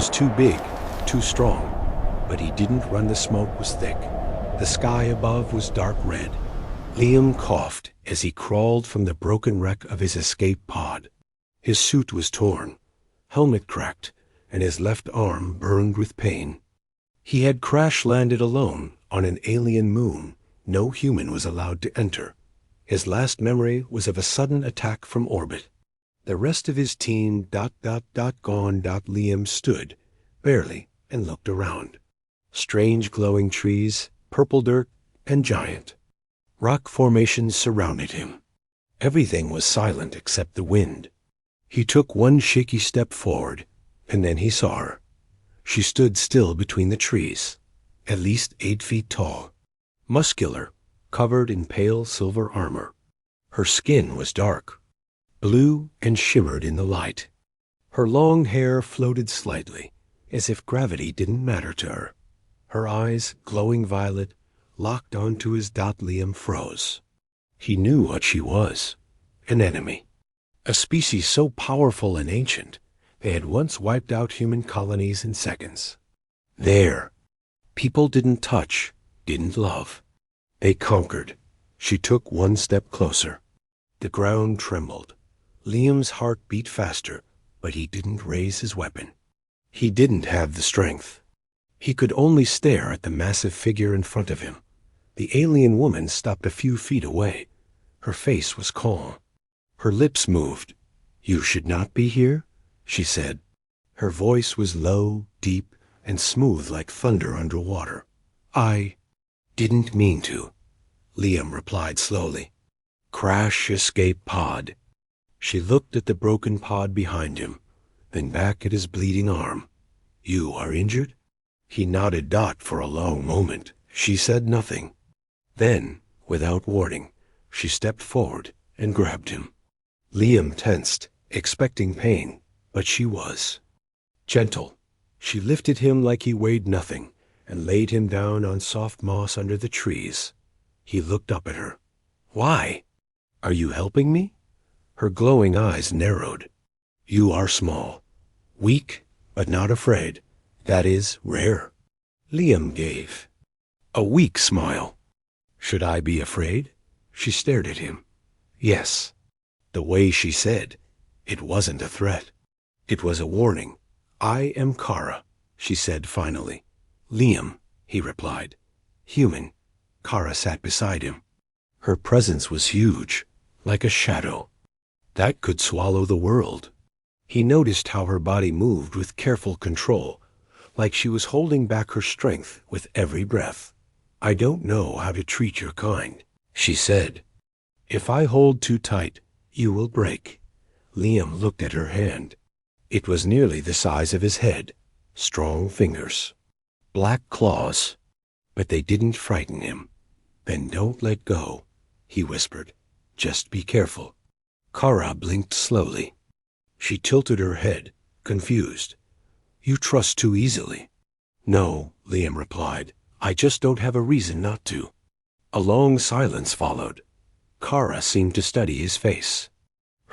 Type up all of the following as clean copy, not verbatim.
was too big, too strong, but he didn't run. The smoke was thick. The sky above was dark red. Liam coughed as he crawled from the broken wreck of his escape pod. His suit was torn, helmet cracked, and his left arm burned with pain. He had crash-landed alone on an alien moon. No human was allowed to enter. His last memory was of a sudden attack from orbit. The rest of his team ... gone. Liam stood, barely, and looked around. Strange glowing trees, purple dirt, and giant rock formations surrounded him. Everything was silent except the wind. He took one shaky step forward, and then he saw her. She stood still between the trees, at least 8 feet tall, muscular, covered in pale silver armor. Her skin was dark, blue, and shimmered in the light. Her long hair floated slightly, as if gravity didn't matter to her. Her eyes, glowing violet, locked onto his. Liam froze. He knew what she was, an enemy. A species so powerful and ancient, they had once wiped out human colonies in seconds. There, people didn't touch, didn't love. They conquered. She took one step closer. The ground trembled. Liam's heart beat faster, but he didn't raise his weapon. He didn't have the strength. He could only stare at the massive figure in front of him. The alien woman stopped a few feet away. Her face was calm. Her lips moved. "You should not be here," she said. Her voice was low, deep, and smooth like thunder underwater. "I didn't mean to," Liam replied slowly. "Crash escape pod." She looked at the broken pod behind him, then back at his bleeding arm. "You are injured?" He nodded. For a long moment, she said nothing. Then, without warning, she stepped forward and grabbed him. Liam tensed, expecting pain, but she was gentle. She lifted him like he weighed nothing and laid him down on soft moss under the trees. He looked up at her. "Why? Are you helping me?" Her glowing eyes narrowed. "You are small, weak, but not afraid. That is rare." Liam gave a weak smile. "Should I be afraid?" She stared at him. "Yes." The way she said, it wasn't a threat. It was a warning. "I am Kara," she said finally. "Liam," he replied. "Human." Kara sat beside him. Her presence was huge, like a shadow. That could swallow the world. He noticed how her body moved with careful control, like she was holding back her strength with every breath. "I don't know how to treat your kind," she said. "If I hold too tight, you will break." Liam looked at her hand. It was nearly the size of his head. Strong fingers. Black claws. But they didn't frighten him. "Then don't let go," he whispered. "Just be careful." Kara blinked slowly. She tilted her head, confused. "You trust too easily." "No," Liam replied. "I just don't have a reason not to." A long silence followed. Kara seemed to study his face.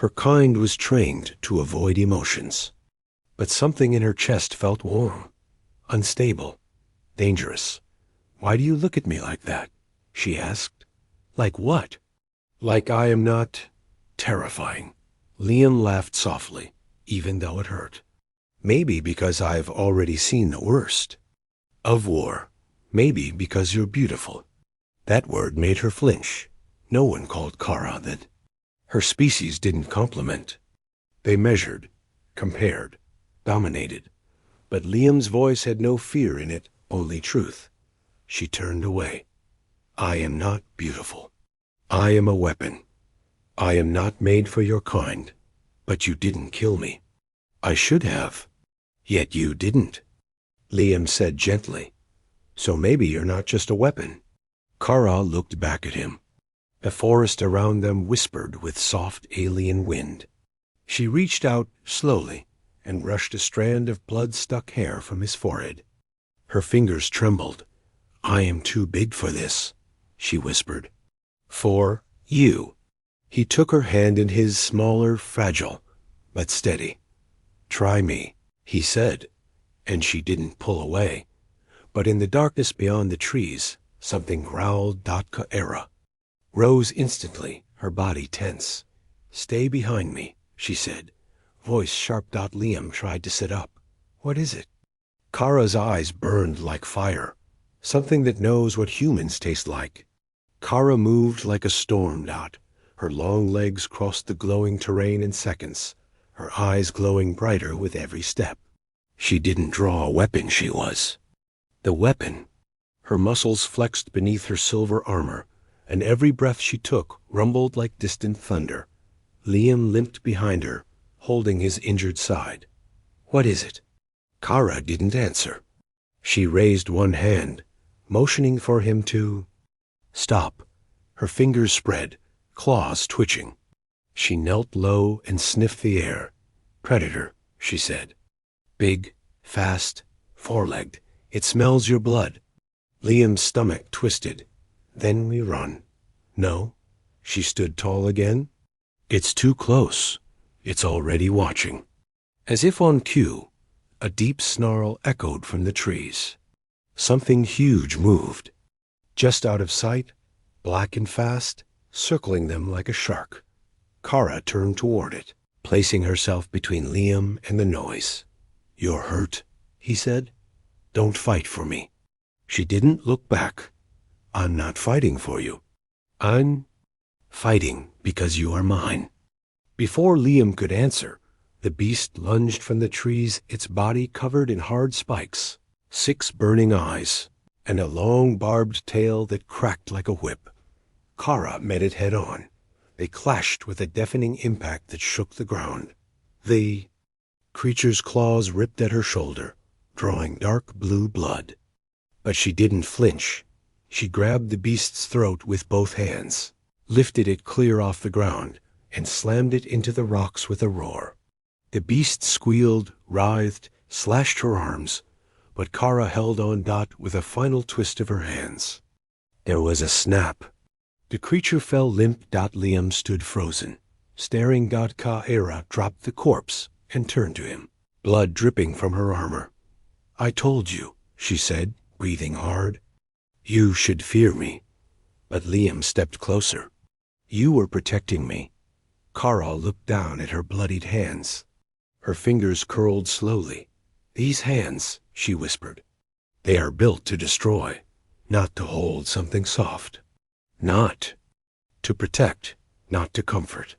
Her kind was trained to avoid emotions. But something in her chest felt warm, unstable, dangerous. "Why do you look at me like that?" she asked. "Like what?" "Like I am not terrifying." Liam laughed softly, even though it hurt. "Maybe because I've already seen the worst of war. Maybe because you're beautiful." That word made her flinch. No one called Kara that. Her species didn't compliment. They measured, compared, dominated. But Liam's voice had no fear in it, only truth. She turned away. "I am not beautiful. I am a weapon. I am not made for your kind. But you didn't kill me." "I should have. Yet you didn't," Liam said gently. "So maybe you're not just a weapon." Kara looked back at him. The forest around them whispered with soft alien wind. She reached out slowly and brushed a strand of blood-stuck hair from his forehead. Her fingers trembled. "I am too big for this," she whispered. "For you." He took her hand in his, smaller, fragile, but steady. "Try me," he said. and she didn't pull away. But in the darkness beyond the trees, something growled Era. Rose instantly, her body tense. "Stay behind me," she said. Voice sharp. Liam tried to sit up. "What is it?" Kara's eyes burned like fire, something that knows what humans taste like. Kara moved like a storm. Her long legs crossed the glowing terrain in seconds, her eyes glowing brighter with every step. She didn't draw a weapon, she was the weapon. Her muscles flexed beneath her silver armor, and every breath she took rumbled like distant thunder. Liam limped behind her, holding his injured side. "What is it?" Kara didn't answer. She raised one hand, motioning for him to stop. Her fingers spread, claws twitching. She knelt low and sniffed the air. "Predator," she said. "Big, fast, four-legged. It smells your blood." Liam's stomach twisted. "Then we run." "No." She stood tall again. "It's too close. It's already watching." As if on cue, a deep snarl echoed from the trees. Something huge moved. Just out of sight, black and fast, circling them like a shark. Kara turned toward it, placing herself between Liam and the noise. "You're hurt," he said. "Don't fight for me." She didn't look back. "I'm not fighting for you. I'm fighting because you are mine." Before Liam could answer, the beast lunged from the trees, its body covered in hard spikes, 6 burning eyes, and a long barbed tail that cracked like a whip. Kara met it head on. They clashed with a deafening impact that shook the ground. The creature's claws ripped at her shoulder, drawing dark blue blood. But she didn't flinch. She grabbed the beast's throat with both hands, lifted it clear off the ground, and slammed it into the rocks with a roar. The beast squealed, writhed, slashed her arms, but Kara held on. With a final twist of her hands. There was a snap. The creature fell limp. Liam stood frozen, staring. Era dropped the corpse and turned to him, blood dripping from her armor. "I told you," she said, breathing hard. "You should fear me." But Liam stepped closer. "You were protecting me." Kara looked down at her bloodied hands. Her fingers curled slowly. "These hands," she whispered. "They are built to destroy, not to hold something soft. Not to protect, not to comfort."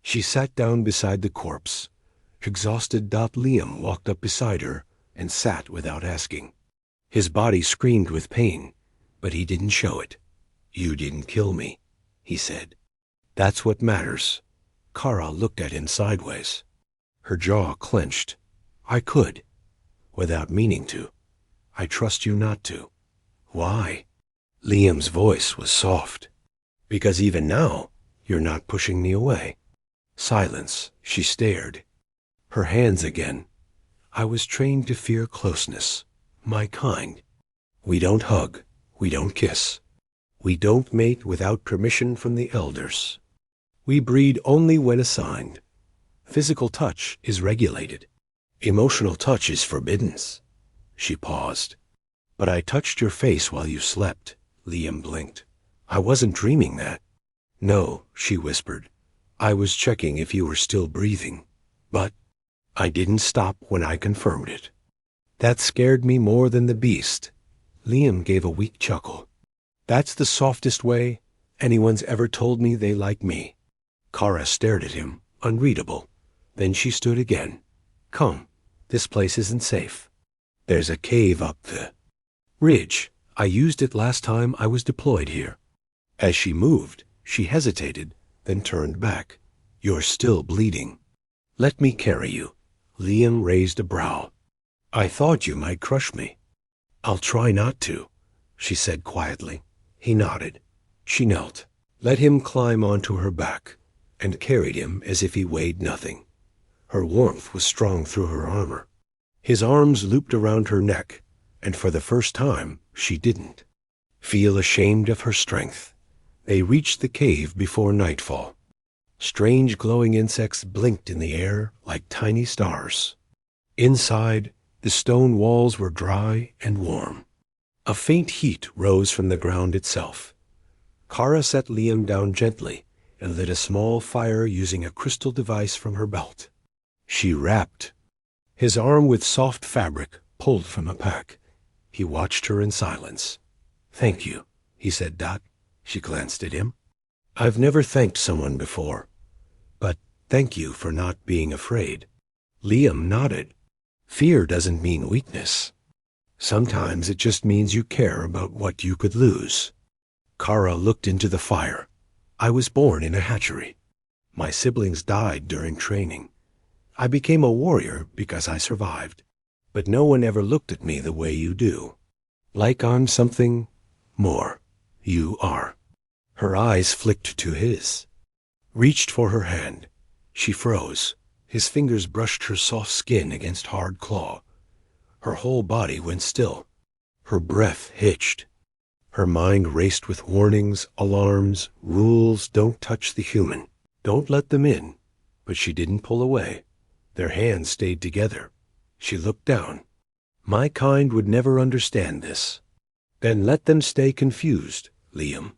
She sat down beside the corpse. Exhausted. Liam walked up beside her and sat without asking. His body screamed with pain, but he didn't show it. "You didn't kill me," he said. "That's what matters." Kara looked at him sideways. Her jaw clenched. "I could, without meaning to. I trust you not to." "Why?" Liam's voice was soft. "Because even now, you're not pushing me away." Silence. She stared. Her hands again. "I was trained to fear closeness. My kind. We don't hug. We don't kiss. We don't mate without permission from the elders. We breed only when assigned. Physical touch is regulated. Emotional touch is forbidden." She paused. "But I touched your face while you slept." Liam blinked. "I wasn't dreaming that." "No," she whispered. "I was checking if you were still breathing. But I didn't stop when I confirmed it." That scared me more than the beast. Liam gave a weak chuckle. "That's the softest way anyone's ever told me they like me." Kara stared at him, unreadable. Then she stood again. "Come, this place isn't safe. There's a cave up the ridge. I used it last time I was deployed here." As she moved, she hesitated, then turned back. "You're still bleeding. Let me carry you." Liam raised a brow. "I thought you might crush me." "I'll try not to," she said quietly. He nodded. She knelt, let him climb onto her back, and carried him as if he weighed nothing. Her warmth was strong through her armor. His arms looped around her neck, and for the first time she didn't feel ashamed of her strength. They reached the cave before nightfall. Strange glowing insects blinked in the air like tiny stars. Inside, The stone walls were dry and warm. A faint heat rose from the ground itself. Kara set Liam down gently and lit a small fire using a crystal device from her belt. She rapped. His arm with soft fabric pulled from a pack. He watched her in silence. "Thank you," he said. She glanced at him. "I've never thanked someone before, but thank you for not being afraid." Liam nodded. "Fear doesn't mean weakness. Sometimes it just means you care about what you could lose." Kara looked into the fire. "I was born in a hatchery. My siblings died during training. I became a warrior because I survived. But no one ever looked at me the way you do. Like I'm something more. You are." Her eyes flicked to his. Reached for her hand. She froze. His fingers brushed her soft skin against hard claw. Her whole body went still. Her breath hitched. Her mind raced with warnings, alarms, rules. Don't touch the human. Don't let them in. But she didn't pull away. Their hands stayed together. She looked down. "My kind would never understand this." "Then let them stay confused," Liam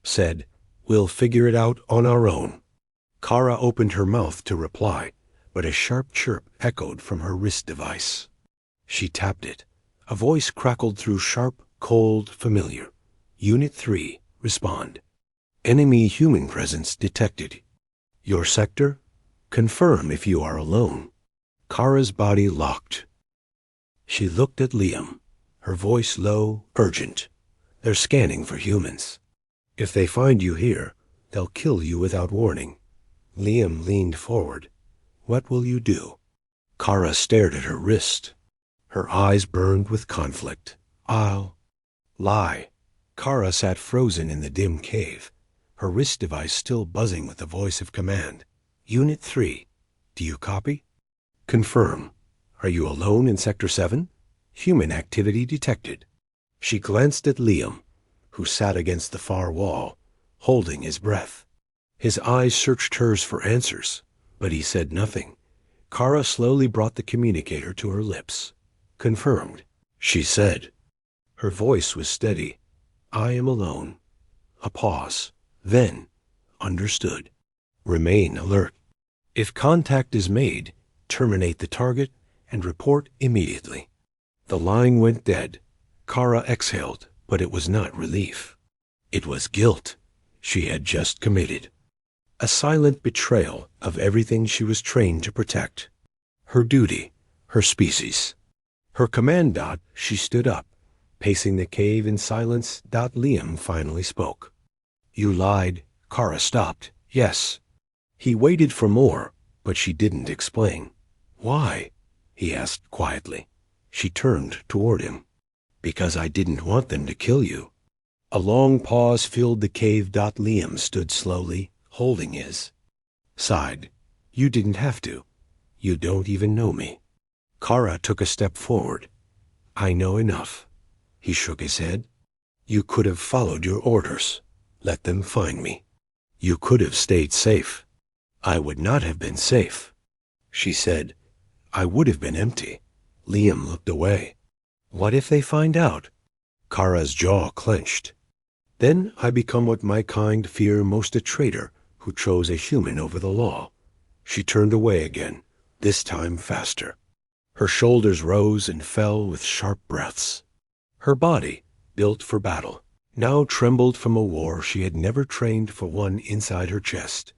said. "We'll figure it out on our own." Kara opened her mouth to reply, but a sharp chirp echoed from her wrist device. She tapped it. A voice crackled through, sharp, cold, familiar. "Unit 3, respond. Enemy human presence detected. Your sector? Confirm if you are alone." Kara's body locked. She looked at Liam, her voice low, urgent. "They're scanning for humans. If they find you here, they'll kill you without warning." Liam leaned forward. "What will you do?" Kara stared at her wrist. Her eyes burned with conflict. "I'll lie." Kara sat frozen in the dim cave, her wrist device still buzzing with the voice of command. "Unit 3, do you copy?" "Confirm. Are you alone in Sector 7? Human activity detected." She glanced at Liam, who sat against the far wall, holding his breath. His eyes searched hers for answers, but he said nothing. Kara slowly brought the communicator to her lips. "Confirmed," she said. Her voice was steady. "I am alone." A pause. Then, "Understood. Remain alert. If contact is made, terminate the target and report immediately." The line went dead. Kara exhaled, but it was not relief. It was guilt she had just committed. A silent betrayal of everything she was trained to protect. Her duty, her species. Her command. She stood up, pacing the cave in silence. Liam finally spoke. "You lied." Kara stopped. "Yes." He waited for more, but she didn't explain. "Why?" he asked quietly. She turned toward him. "Because I didn't want them to kill you." A long pause filled the cave. Liam stood slowly, holding his. Sighed. "You didn't have to. You don't even know me." Kara took a step forward. "I know enough." He shook his head. "You could have followed your orders. Let them find me. You could have stayed safe." "I would not have been safe," she said. "I would have been empty." Liam looked away. "What if they find out?" Kara's jaw clenched. "Then I become what my kind fear most, a traitor who chose a human over the law." She turned away again, this time faster. Her shoulders rose and fell with sharp breaths. Her body, built for battle, now trembled from a war she had never trained for one inside her chest.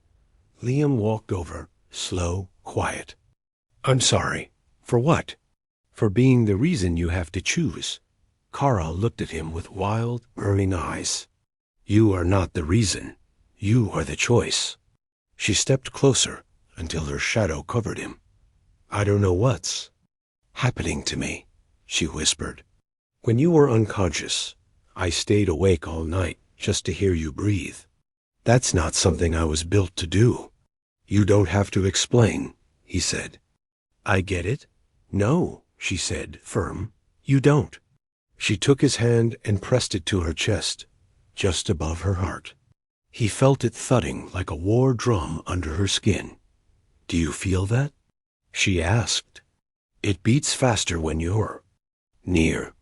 Liam walked over, slow, quiet. "I'm sorry." "For what?" "For being the reason you have to choose." Kara looked at him with wild, burning eyes. "You are not the reason. You are the choice." She stepped closer until her shadow covered him. "I don't know what's happening to me," she whispered. "When you were unconscious, I stayed awake all night just to hear you breathe. That's not something I was built to do." "You don't have to explain," he said. "I get it." "No," she said, firm. "You don't." She took his hand and pressed it to her chest, just above her heart. He felt it thudding like a war drum under her skin. "Do you feel that?" she asked. It beats faster when you're near.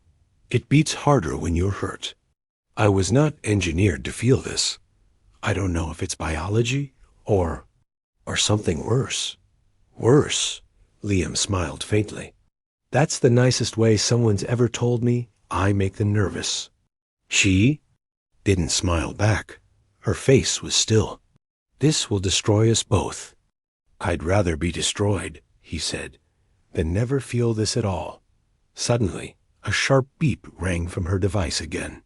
It beats harder when you're hurt. I was not engineered to feel this. I don't know if it's biology or something worse. Worse, Liam smiled faintly. That's the nicest way someone's ever told me I make them nervous. She didn't smile back. Her face was still. This will destroy us both. I'd rather be destroyed, he said, than never feel this at all. Suddenly, a sharp beep rang from her device again.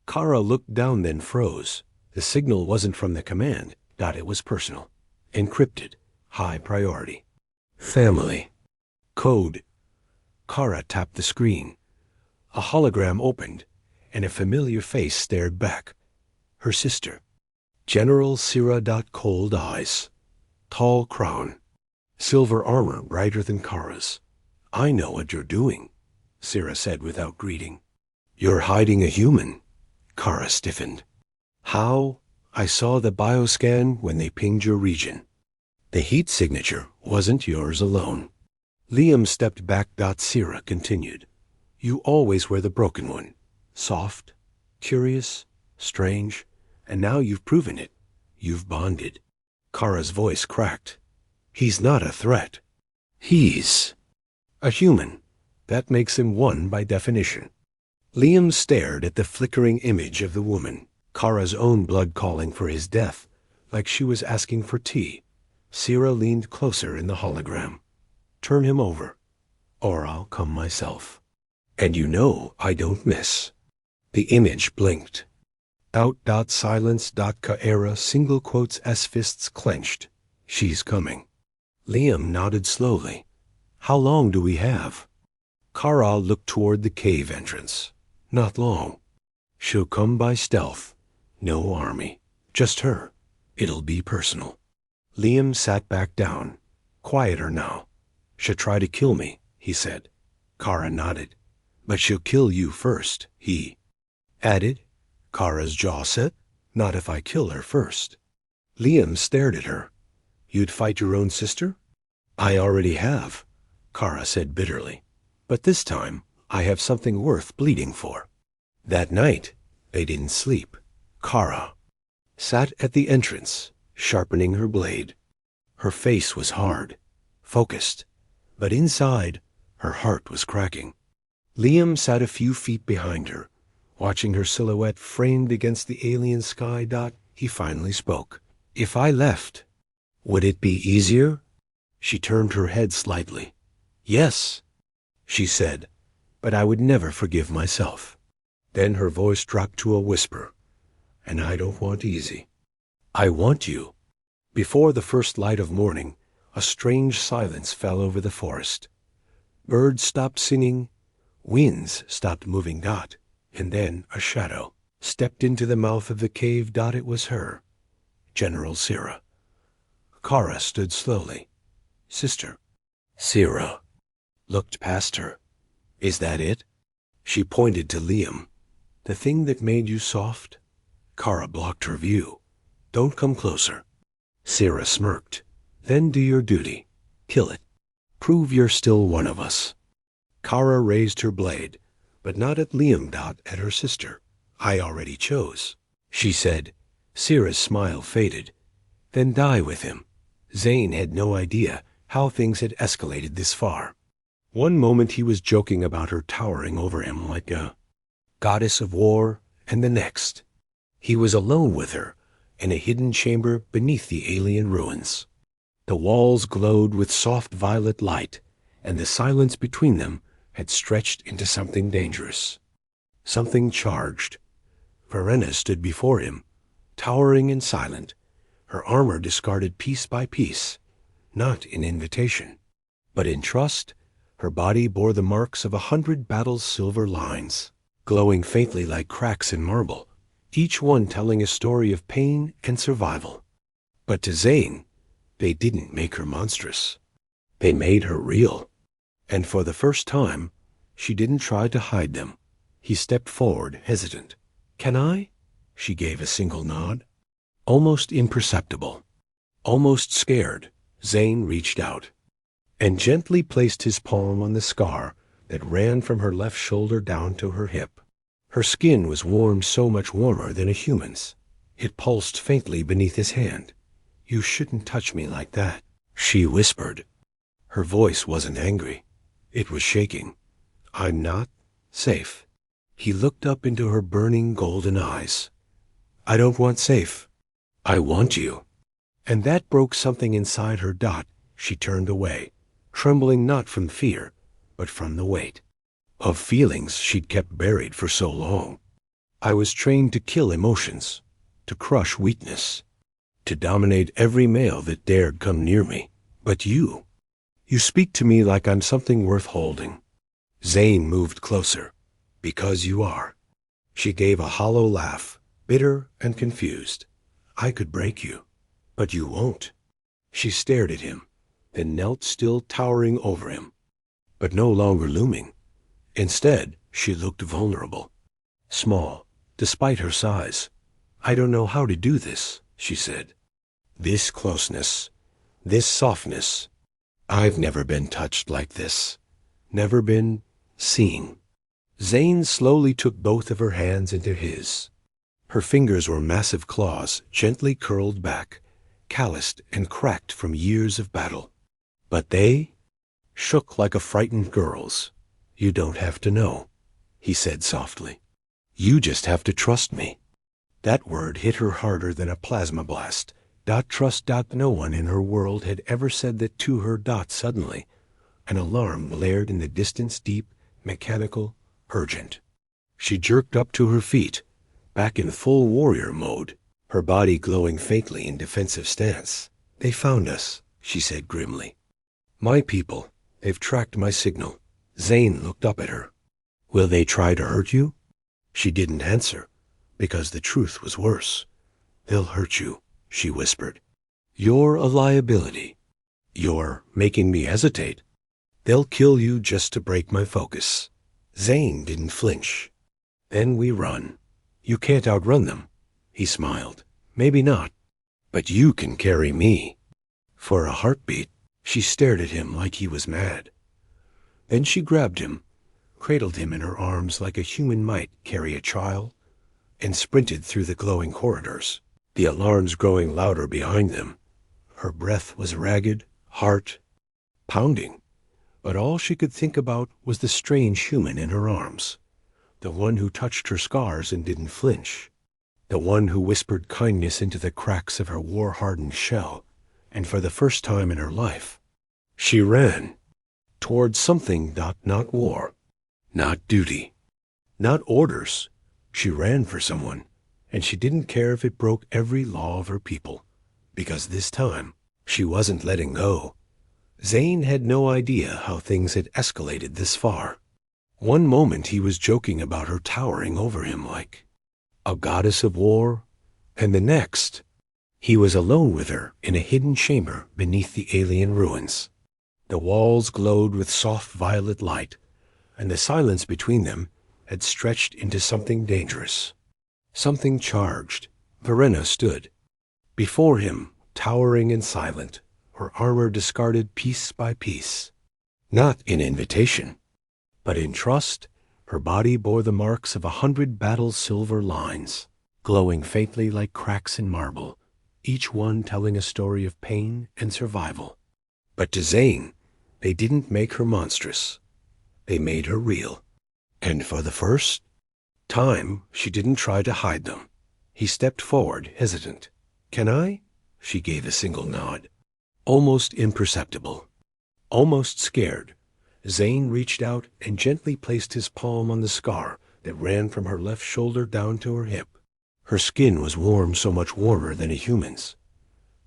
Kara looked down, then froze. The signal wasn't from the command. It was personal. Encrypted. High priority. Family. Code. Kara tapped the screen. A hologram opened, and a familiar face stared back. Her sister. General Sira. Cold eyes. Tall crown. Silver armor brighter than Kara's. I know what you're doing, Sira said without greeting. You're hiding a human. Kara stiffened. How? I saw the bioscan when they pinged your region. The heat signature wasn't yours alone. Liam stepped back. Sira continued. You always were the broken one. Soft, curious, strange, and now you've proven it. You've bonded. Kara's voice cracked. He's not a threat. He's a human. That makes him one by definition. Liam stared at the flickering image of the woman, Kara's own blood calling for his death, like she was asking for tea. Sira leaned closer in the hologram. Turn him over, or I'll come myself. And you know I don't miss. The image blinked. Silence. Kaera single quotes S fists clenched. She's coming. Liam nodded slowly. How long do we have? Kara looked toward the cave entrance. Not long. She'll come by stealth. No army. Just her. It'll be personal. Liam sat back down. Quieter now. She'll try to kill me, he said. Kara nodded. But she'll kill you first, he added. Kara's jaw set. Not if I kill her first. Liam stared at her. You'd fight your own sister? I already have, Kara said bitterly. But this time, I have something worth bleeding for. That night, they didn't sleep. Kara sat at the entrance, sharpening her blade. Her face was hard, focused, but inside, her heart was cracking. Liam sat a few feet behind her, watching her silhouette framed against the alien sky. He finally spoke. If I left, would it be easier? She turned her head slightly. Yes, she said, but I would never forgive myself. Then her voice dropped to a whisper. And I don't want easy. I want you. Before the first light of morning, a strange silence fell over the forest. Birds stopped singing, winds stopped moving. And then a shadow stepped into the mouth of the cave. It was her, General Sira. Kara stood slowly. Sister. Sira looked past her. Is that it? She pointed to Liam. The thing that made you soft? Kara blocked her view. Don't come closer. Sira smirked. Then do your duty. Kill it. Prove you're still one of us. Kara raised her blade, but not at Liam. At her sister. I already chose, she said. Sira's smile faded. Then die with him. Zane had no idea how things had escalated this far. One moment he was joking about her towering over him like a goddess of war, and the next, he was alone with her in a hidden chamber beneath the alien ruins. The walls glowed with soft violet light, and the silence between them had stretched into something dangerous, something charged. Verena stood before him, towering and silent, her armor discarded piece by piece, not in invitation, but in trust. Her body bore the marks of 100 battles' silver lines, glowing faintly like cracks in marble, each one telling a story of pain and survival. But to Zane, they didn't make her monstrous. They made her real. And for the first time, she didn't try to hide them. He stepped forward, hesitant. Can I? She gave a single nod. Almost imperceptible. Almost scared, Zane reached out. and gently placed his palm on the scar that ran from her left shoulder down to her hip. Her skin was warm, so much warmer than a human's. It pulsed faintly beneath his hand. "You shouldn't touch me like that," she whispered. Her voice wasn't angry. It was shaking. "I'm not safe." He looked up into her burning golden eyes. "I don't want safe. I want you." And that broke something inside her. She turned away, trembling not from fear, but from the weight of feelings she'd kept buried for so long. "I was trained to kill emotions, to crush weakness, to dominate every male that dared come near me. But you speak to me like I'm something worth holding." Zane moved closer. "Because you are." She gave a hollow laugh, bitter and confused. "I could break you, but you won't." She stared at him, then knelt, still towering over him, but no longer looming. Instead, she looked vulnerable, small, despite her size. "I don't know how to do this," she said. "This closeness, this softness. I've never been touched like this. Never been seen." Zane slowly took both of her hands into his. Her fingers were massive claws, gently curled back, calloused and cracked from years of battle. But they shook like a frightened girl's. "You don't have to know," he said softly. "You just have to trust me." That word hit her harder than a plasma blast. Trust. No one in her world had ever said that to her. Suddenly, an alarm blared in the distance, deep, mechanical, urgent. She jerked up to her feet, back in full warrior mode, her body glowing faintly in defensive stance. "They found us," she said grimly. "My people. They've tracked my signal." Zane looked up at her. "Will they try to hurt you?" She didn't answer, because the truth was worse. "They'll hurt you," she whispered. "You're a liability. You're making me hesitate. They'll kill you just to break my focus." Zane didn't flinch. "Then we run. You can't outrun them." He smiled. "Maybe not, but you can carry me." For a heartbeat, she stared at him like he was mad. Then she grabbed him, cradled him in her arms like a human might carry a child, and sprinted through the glowing corridors, the alarms growing louder behind them. Her breath was ragged, heart pounding, but all she could think about was the strange human in her arms, the one who touched her scars and didn't flinch, the one who whispered kindness into the cracks of her war-hardened shell. And for the first time in her life, she ran towards something. Not war, not duty, not orders. She ran for someone, and she didn't care if it broke every law of her people, because this time she wasn't letting go. Zane had no idea how things had escalated this far. One moment he was joking about her towering over him like a goddess of war, and the next he was alone with her in a hidden chamber beneath the alien ruins. The walls glowed with soft violet light, and the silence between them had stretched into something dangerous, something charged. Verena stood before him, towering and silent, her armor discarded piece by piece. Not in invitation, but in trust. Her body bore the marks of 100 battle-silver lines, glowing faintly like cracks in marble, each one telling a story of pain and survival. But to Zane, they didn't make her monstrous. They made her real. And for the first time, she didn't try to hide them. He stepped forward, hesitant. "Can I?" She gave a single nod, almost imperceptible, almost scared. Zane reached out and gently placed his palm on the scar that ran from her left shoulder down to her hip. Her skin was warm, so much warmer than a human's.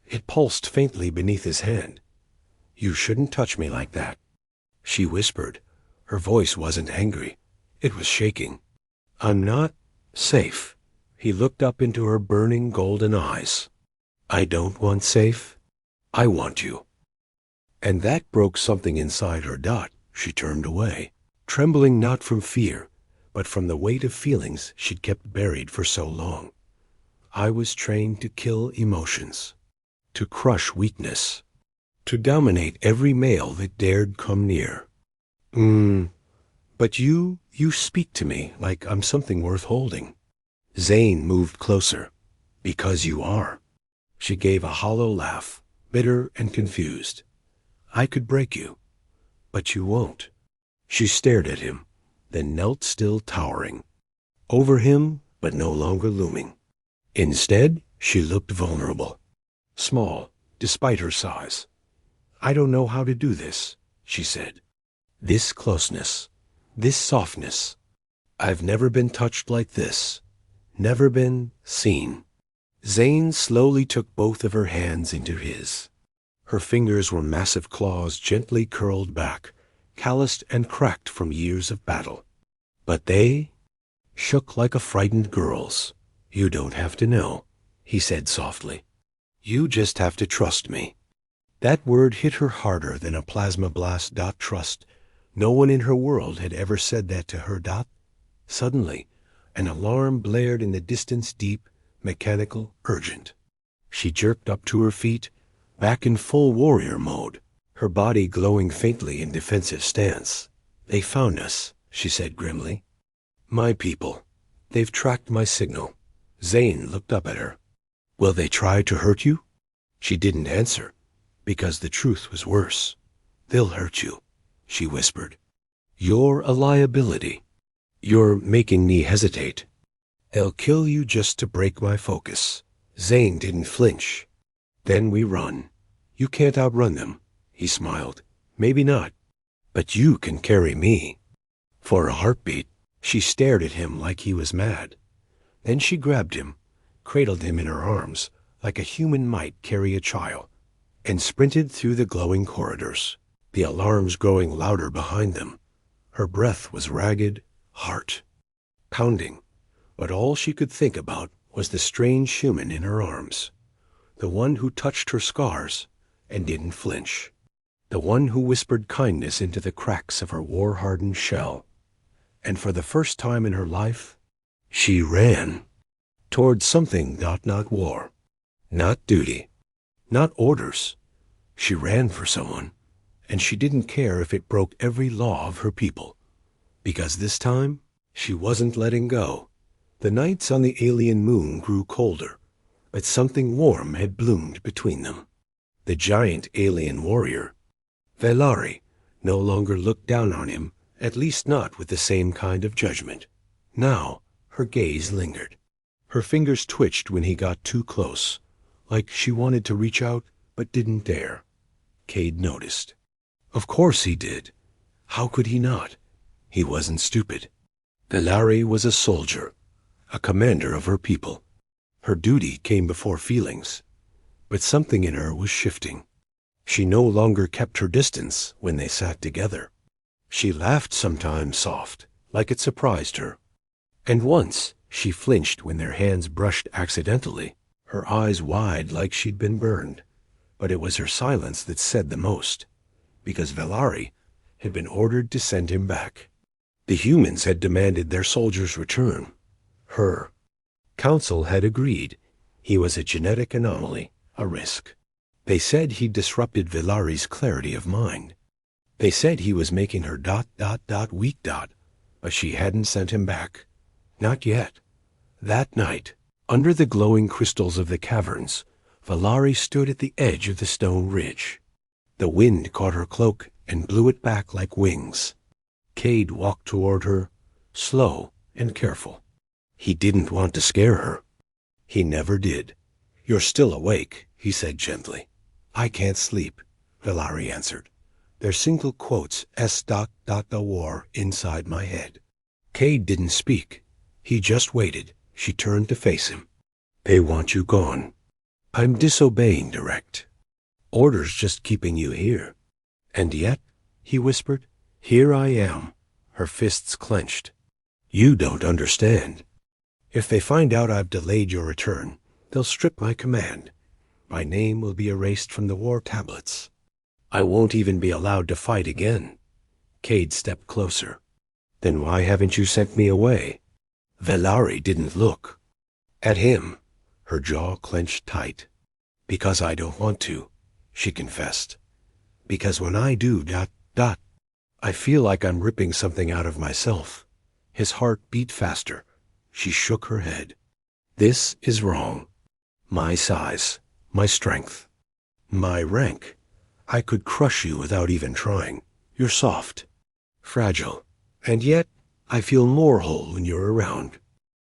It pulsed faintly beneath his hand. "You shouldn't touch me like that," she whispered. Her voice wasn't angry. It was shaking. "I'm not safe." He looked up into her burning golden eyes. "I don't want safe. I want you." And that broke something inside her. She turned away, trembling not from fear, but from the weight of feelings she'd kept buried for so long. "I was trained to kill emotions, to crush weakness, to dominate every male that dared come near. But you speak to me like I'm something worth holding. Zane moved closer. Because you are. She gave a hollow laugh, bitter and confused. I could break you, but you won't. She stared at him, then knelt still towering. Over him, but no longer looming. Instead, she looked vulnerable. Small, despite her size. I don't know how to do this, she said. This closeness, this softness. I've never been touched like this. Never been seen. Zane slowly took both of her hands into his. Her fingers were massive claws gently curled back, calloused and cracked from years of battle. But they shook like a frightened girl's. You don't have to know, he said softly. You just have to trust me. That word hit her harder than a plasma blast. Trust. No one in her world had ever said that to her. Suddenly, an alarm blared in the distance, deep, mechanical, urgent. She jerked up to her feet, back in full warrior mode, her body glowing faintly in defensive stance. They found us, she said grimly. My people. They've tracked my signal. Zane looked up at her. Will they try to hurt you? She didn't answer, because the truth was worse. They'll hurt you, she whispered. You're a liability. You're making me hesitate. They'll kill you just to break my focus. Zane didn't flinch. Then we run. You can't outrun them, he smiled. Maybe not. But you can carry me. For a heartbeat, she stared at him like he was mad. Then she grabbed him, cradled him in her arms, like a human might carry a child, and sprinted through the glowing corridors, the alarms growing louder behind them. Her breath was ragged, heart pounding, but all she could think about was the strange human in her arms, the one who touched her scars and didn't flinch, the one who whispered kindness into the cracks of her war-hardened shell. And for the first time in her life, she ran toward something not war, not duty, not orders. She ran for someone, and she didn't care if it broke every law of her people, because this time she wasn't letting go. The nights on the alien moon grew colder, but something warm had bloomed between them. The giant alien warrior, Velari, no longer looked down on him, at least not with the same kind of judgment. Now, her gaze lingered. Her fingers twitched when he got too close, like she wanted to reach out but didn't dare. Cade noticed. Of course he did. How could he not? He wasn't stupid. Velari was a soldier, a commander of her people. Her duty came before feelings, but something in her was shifting. She no longer kept her distance when they sat together. She laughed sometimes soft, like it surprised her. And once she flinched when their hands brushed accidentally, her eyes wide like she'd been burned. But it was her silence that said the most, because Velari had been ordered to send him back. The humans had demanded their soldiers return. Her council had agreed. He was a genetic anomaly, a risk. They said he disrupted Velari's clarity of mind. They said he was making her weak. But she hadn't sent him back. Not yet. That night, under the glowing crystals of the caverns, Velari stood at the edge of the stone ridge. The wind caught her cloak and blew it back like wings. Cade walked toward her, slow and careful. He didn't want to scare her. He never did. You're still awake, he said gently. I can't sleep, Velari answered. There's single quotes the war inside my head. Cade didn't speak. He just waited. She turned to face him. They want you gone. I'm disobeying direct. Orders just keeping you here. And yet, he whispered, here I am. Her fists clenched. You don't understand. If they find out I've delayed your return, they'll strip my command. My name will be erased from the war tablets. I won't even be allowed to fight again. Cade stepped closer. Then why haven't you sent me away? Velari didn't look at him. Her jaw clenched tight. Because I don't want to, she confessed. Because when I do ... I feel like I'm ripping something out of myself. His heart beat faster. She shook her head. This is wrong. My size, my strength, my rank. I could crush you without even trying. You're soft, fragile, and yet I feel more whole when you're around.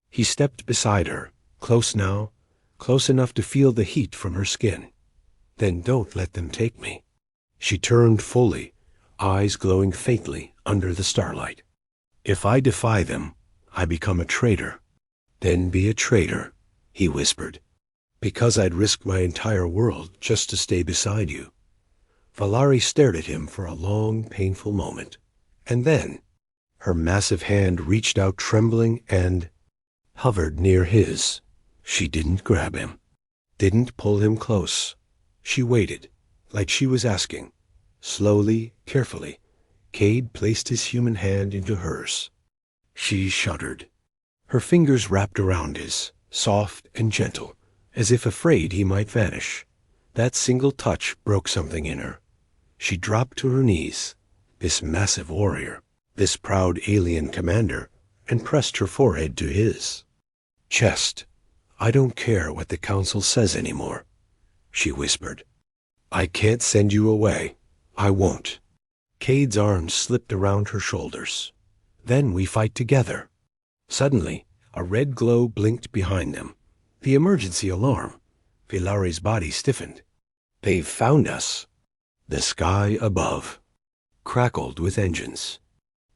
He stepped beside her, close now, close enough to feel the heat from her skin. Then don't let them take me. She turned fully, eyes glowing faintly under the starlight. If I defy them, I become a traitor. Then be a traitor, he whispered, because I'd risk my entire world just to stay beside you. Valari stared at him for a long, painful moment, and then her massive hand reached out trembling and hovered near his. She didn't grab him, didn't pull him close. She waited, like she was asking. Slowly, carefully, Cade placed his human hand into hers. She shuddered. Her fingers wrapped around his, soft and gentle, as if afraid he might vanish. That single touch broke something in her. She dropped to her knees, this massive warrior, this proud alien commander, and pressed her forehead to his chest. I don't care what the council says anymore, she whispered. I can't send you away. I won't. Cade's arms slipped around her shoulders. Then we fight together. Suddenly, a red glow blinked behind them. The emergency alarm. Vilari's body stiffened. They've found us. The sky above crackled with engines.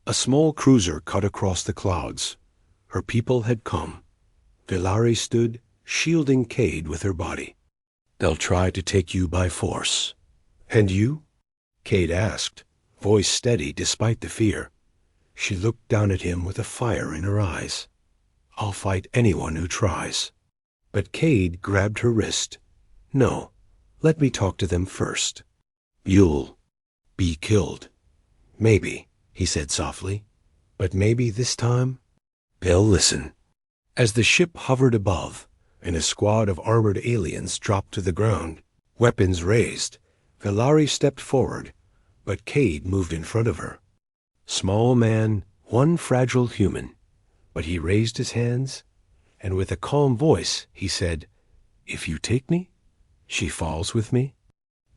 A small cruiser cut across the clouds. Her people had come. Vilari stood, shielding Cade with her body. They'll try to take you by force. And you? Cade asked, voice steady despite the fear. She looked down at him with a fire in her eyes. I'll fight anyone who tries. But Cade grabbed her wrist. No, let me talk to them first. You'll be killed. Maybe, he said softly. But maybe this time they'll listen. As the ship hovered above, and a squad of armored aliens dropped to the ground, weapons raised, Vilari stepped forward, but Cade moved in front of her. Small man, one fragile human. But he raised his hands, and with a calm voice he said, If you take me, she falls with me.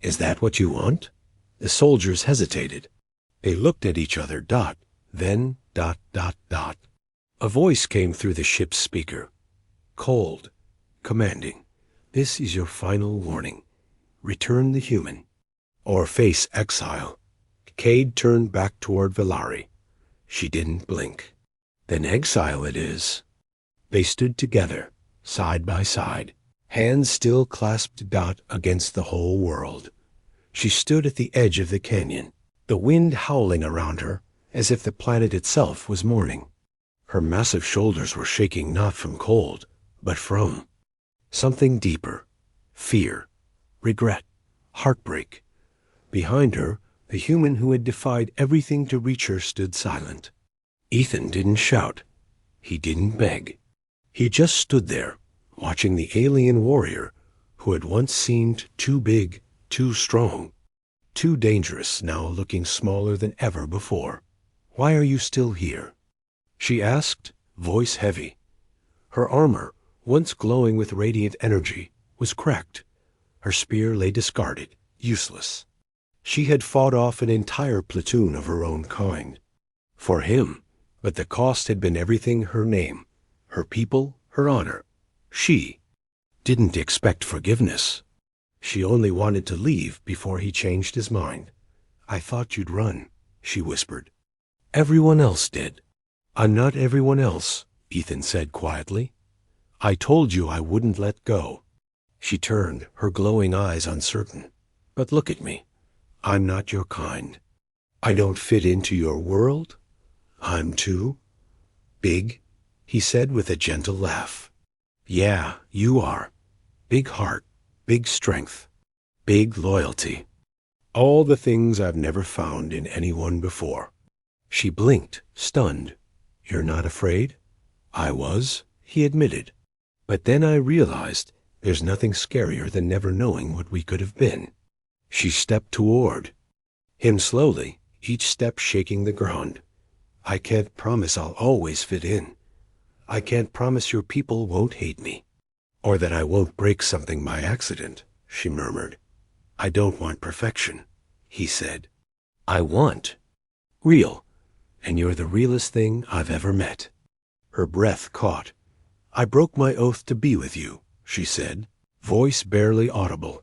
Is that what you want? The soldiers hesitated. They looked at each other, then ... A voice came through the ship's speaker. Cold, commanding. This is your final warning. Return the human, or face exile. Cade turned back toward Vilari. She didn't blink. Then exile it is. They stood together, side by side, hands still clasped against the whole world. She stood at the edge of the canyon, the wind howling around her as if the planet itself was mourning. Her massive shoulders were shaking not from cold, but from something deeper. Fear, regret, heartbreak. Behind her, the human who had defied everything to reach her stood silent. Ethan didn't shout. He didn't beg. He just stood there, watching the alien warrior who had once seemed too big, too strong, too dangerous, now looking smaller than ever before. Why are you still here? She asked, voice heavy. Her armor, once glowing with radiant energy, was cracked. Her spear lay discarded, useless. She had fought off an entire platoon of her own kind. For him, but the cost had been everything: her name, her people, her honor. She didn't expect forgiveness. She only wanted to leave before he changed his mind. I thought you'd run, she whispered. Everyone else did. I'm not everyone else, Ethan said quietly. I told you I wouldn't let go. She turned, her glowing eyes uncertain. But look at me. I'm not your kind. I don't fit into your world. I'm too big, he said with a gentle laugh. Yeah, you are. Big heart, big strength, big loyalty. All the things I've never found in anyone before. She blinked, stunned. You're not afraid? I was, he admitted. But then I realized there's nothing scarier than never knowing what we could have been. She stepped toward. him slowly, each step shaking the ground. I can't promise I'll always fit in. I can't promise your people won't hate me, or that I won't break something by accident, she murmured. I don't want perfection, he said. I want real, and you're the realest thing I've ever met. Her breath caught. I broke my oath to be with you, she said, voice barely audible.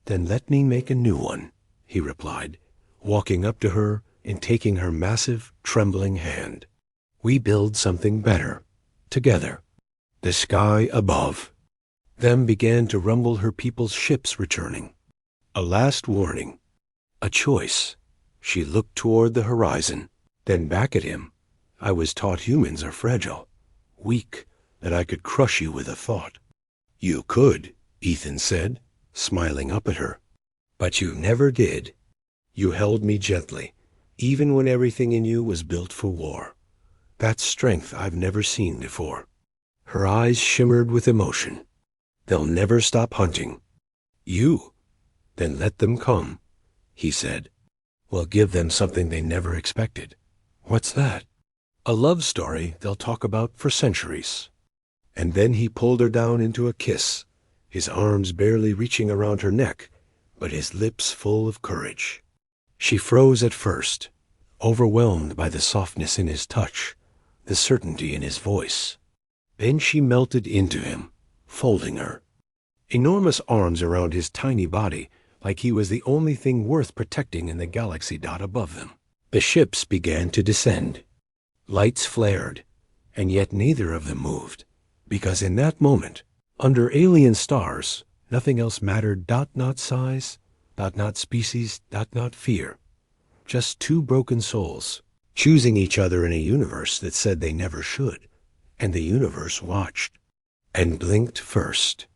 Then let me make a new one, he replied, walking up to her and taking her massive, trembling hand. We build something better, together. The sky above. Them began to rumble her people's ships returning. A last warning. A choice. She looked toward the horizon, then back at him. I was taught humans are fragile, weak, that I could crush you with a thought. You could, Ethan said, smiling up at her. But you never did. You held me gently, even when everything in you was built for war. That's strength I've never seen before. Her eyes shimmered with emotion. They'll never stop hunting. You? Then let them come, he said. We'll give them something they never expected. What's that? A love story they'll talk about for centuries. And then he pulled her down into a kiss, his arms barely reaching around her neck, but his lips full of courage. She froze at first, overwhelmed by the softness in his touch, the certainty in his voice. Then she melted into him, folding her. Enormous arms around his tiny body, like he was the only thing worth protecting in the galaxy dot above them. The ships began to descend. Lights flared, and yet neither of them moved, because in that moment, under alien stars, nothing else mattered. Not size, not species, not fear. Just two broken souls, choosing each other in a universe that said they never should, and the universe watched, and blinked first.